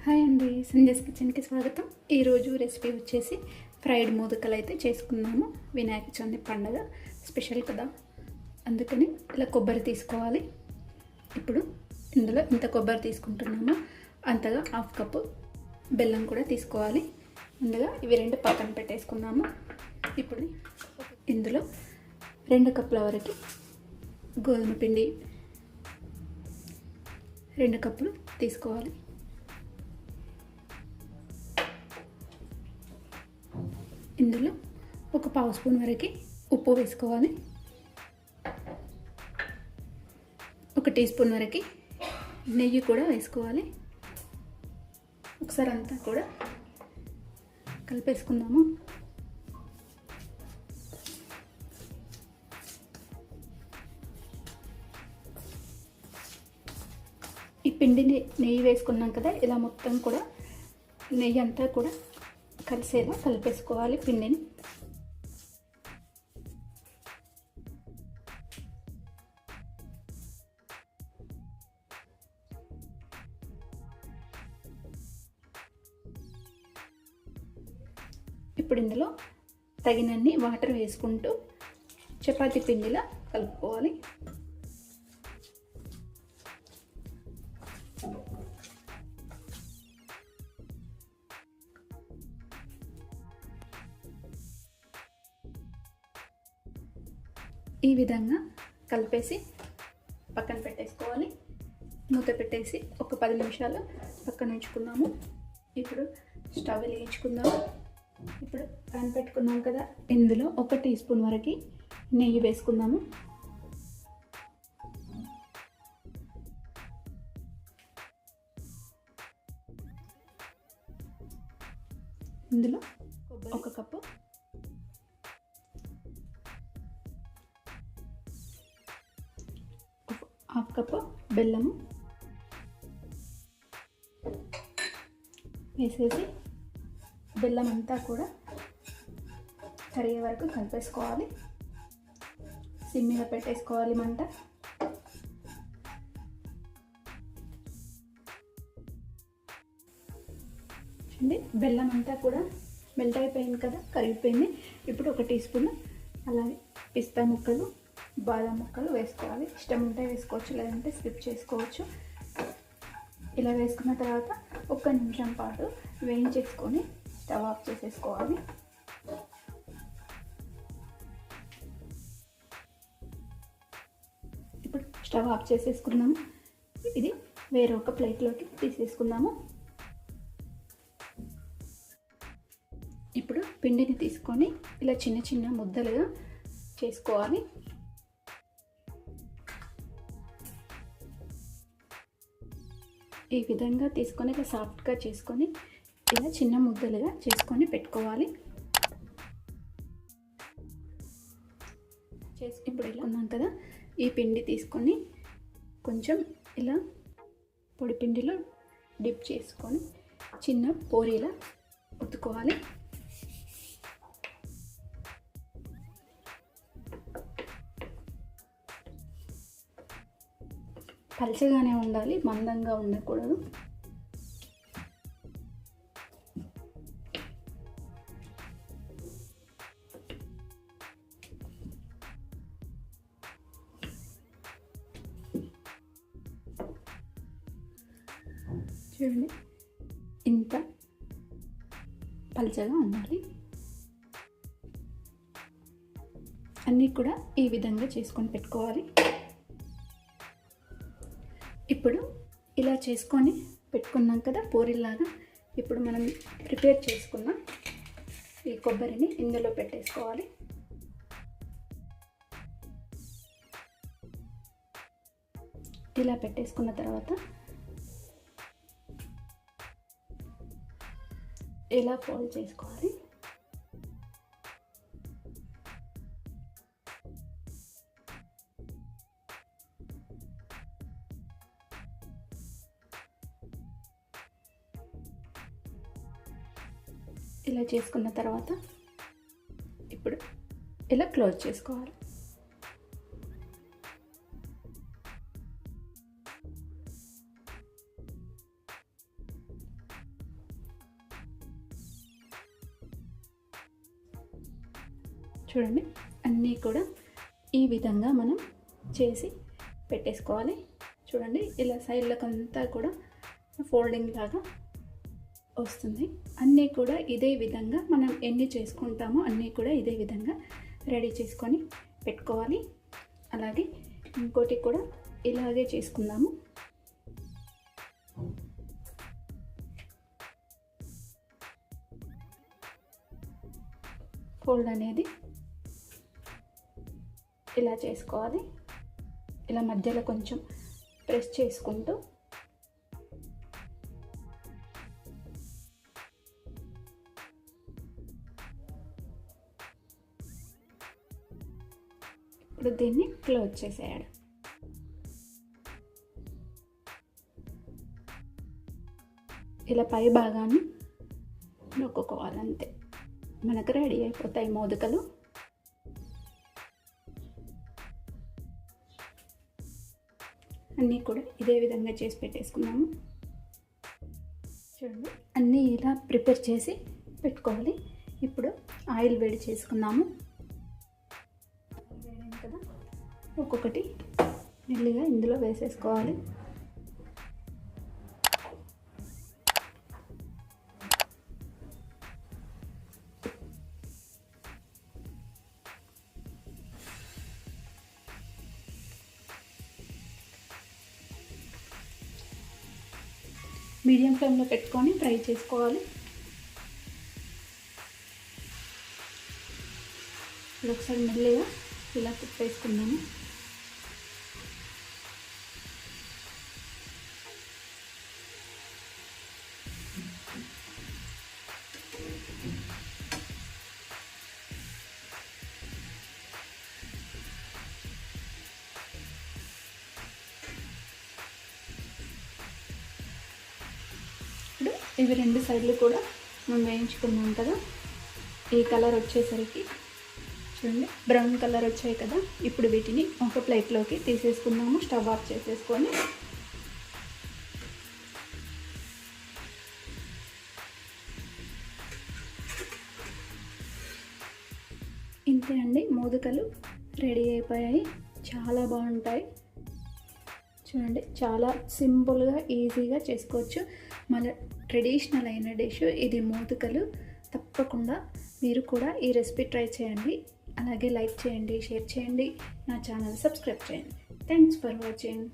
Hi అండి, సంజయ్స్ కిచెన్కి స్వాగతం. ఈరోజు రెసిపీ వచ్చేసి ఫ్రైడ్ మోదకలు అయితే చేసుకున్నాము. వినాయక చవితి పండుగ స్పెషల్ కదా, అందుకని ఇలా కొబ్బరి తీసుకోవాలి. ఇప్పుడు ఇందులో ఇంత కొబ్బరి తీసుకుంటున్నాము, అంతగా హాఫ్ కప్పు బెల్లం కూడా తీసుకోవాలి. ముందుగా ఇవి రెండు పక్కన పెట్టేసుకున్నాము. ఇప్పుడు ఇందులో 2 కప్పుల వరకు గోధుమ పిండి 2 కప్పులు తీసుకోవాలి. ఇందులో ఒక పావు స్పూన్ వరకు ఉప్పు వేసుకోవాలి. 1 టీ స్పూన్ వరకు నెయ్యి కూడా వేసుకోవాలి. ఒకసారి అంతా కూడా కలిపేసుకుందాము. ఈ పిండిని నెయ్యి వేసుకున్నాం కదా, ఇలా మొత్తం కూడా నెయ్యి అంతా కూడా కలిసేలా కలిపేసుకోవాలి పిండిని. ఇప్పుడు ఇందులో తగినన్ని వాటర్ వేసుకుంటూ చపాతీ పిండిలా కలుపుకోవాలి. ఈ విధంగా కలిపేసి పక్కన పెట్టేసుకోవాలి. మూత పెట్టేసి ఒక 10 నిమిషాలు పక్కన ఉంచుకుందాము. ఇప్పుడు స్టవ్ వెలిగించుకుందాము. ఇప్పుడు ప్యాన్ పెట్టుకున్నాం కదా, ఇందులో 1 టీ స్పూన్ వరకు నెయ్యి వేసుకుందాము. ఇందులో 1 కప్పు హాఫ్ కప్పు బెల్లము వేసేసి బెల్లం అంతా కూడా కరిగే వరకు కలిపేసుకోవాలి. సిమ్ మీద పెట్టేసుకోవాలి మంట. చూడండి, బెల్లం అంతా కూడా మెల్ట్ అయిపోయింది కదా, కరిగిపోయింది. ఇప్పుడు 1 టీ స్పూన్ అలాగే పిస్తా ముక్కలు, బాదం ముక్కలు వేసుకోవాలి. ఇష్టం ఉంటే వేసుకోవచ్చు, లేదంటే స్కిప్ చేసుకోవచ్చు. ఇలా వేసుకున్న తర్వాత 1 నిమిషం పాటు వేయించేసుకొని స్టవ్ ఆఫ్ చేసేసుకోవాలి. ఇప్పుడు స్టవ్ ఆఫ్ చేసేసుకుందాము. ఇది వేరే ఒక ప్లేట్లోకి తీసేసుకుందాము. ఇప్పుడు పిండిని తీసుకొని ఇలా చిన్న చిన్న ముద్దలుగా చేసుకోవాలి. ఈ విధంగా తీసుకొని ఇలా సాఫ్ట్గా చేసుకొని ఇలా చిన్న ముద్దలుగా చేసుకొని పెట్టుకోవాలి. ఇప్పుడు ఇలా ఉన్నాం కదా, ఈ పిండి తీసుకొని కొంచెం ఇలా పొడి పిండిలో డిప్ చేసుకొని చిన్న పూరీలా ఉత్తుకోవాలి. పలచగానే ఉండాలి, మందంగా ఉండకూడదు. చూడండి, ఇంత పలచగా ఉండాలి. అన్నీ కూడా ఈ విధంగా చేసుకొని పెట్టుకోవాలి. ఇప్పుడు ఇలా చేసుకొని పెట్టుకున్నాం కదా పూరీలాగా. ఇప్పుడు మనం ప్రిపేర్ చేసుకున్న ఈ కొబ్బరిని ఇందులో పెట్టేసుకోవాలి. ఇలా పెట్టేసుకున్న తర్వాత ఇలా ఫోల్డ్ చేసుకోవాలి. ఇలా చేసుకున్న తర్వాత ఇప్పుడు ఇలా క్లోజ్ చేసుకోవాలి. చూడండి అన్నీ కూడా ఈ విధంగా మనం చేసి పెట్టేసుకోవాలి. చూడండి ఇలా సైడ్లకు అంతా కూడా ఫోల్డింగ్ లాగా వస్తుంది. అన్నీ కూడా ఇదే విధంగా మనం ఎన్ని చేసుకుంటామో అన్నీ కూడా ఇదే విధంగా రెడీ చేసుకొని పెట్టుకోవాలి. అలాగే ఇంకోటి కూడా ఇలాగే చేసుకుందాము. ఫోల్డ్ అనేది ఇలా చేసుకోవాలి. ఇలా మధ్యలో కొంచెం ప్రెస్ చేసుకుంటూ ఇప్పుడు దీన్ని క్లోజ్ చేసేయాలి. ఇలా పై భాగాన్ని నొక్కుకోవాలంతే, మనకు రెడీ అయిపోతాయి మోదకలు. అన్నీ కూడా ఇదే విధంగా చేసి పెట్టేసుకున్నాము. చూడండి అన్నీ ఇలా ప్రిపేర్ చేసి పెట్టుకోవాలి. ఇప్పుడు ఆయిల్ వేడి చేసుకున్నాము కదా, ఒక్కొక్కటి మెల్లిగా ఇందులో వేసేసుకోవాలి. మీడియం ఫ్లేమ్లో పెట్టుకొని ఫ్రై చేసుకోవాలి. ఒకసారి మెల్లిగా ఇలా తిప్పేసుకుందాము. ఇప్పుడు ఇవి రెండు సైడ్లు కూడా మనం వేయించుకున్నాం కదా, ఈ కలర్ వచ్చేసరికి చూడండి బ్రౌన్ కలర్ వచ్చాయి కదా. ఇప్పుడు వీటిని ఒక ప్లేట్లోకి తీసేసుకున్నాము. స్టవ్ ఆఫ్ చేసేసుకొని ఇంతే అండి, మోదకలు రెడీ అయిపోయాయి. చాలా బాగుంటాయి. చూడండి చాలా సింపుల్గా ఈజీగా చేసుకోవచ్చు. మన ట్రెడిషనల్ అయిన డిష్ ఇది మోదకలు. తప్పకుండా మీరు కూడా ఈ రెసిపీ ట్రై చేయండి. అలాగే లైక్ చేయండి, షేర్ చేయండి, నా ఛానల్ సబ్స్క్రైబ్ చేయండి. Thanks for watching.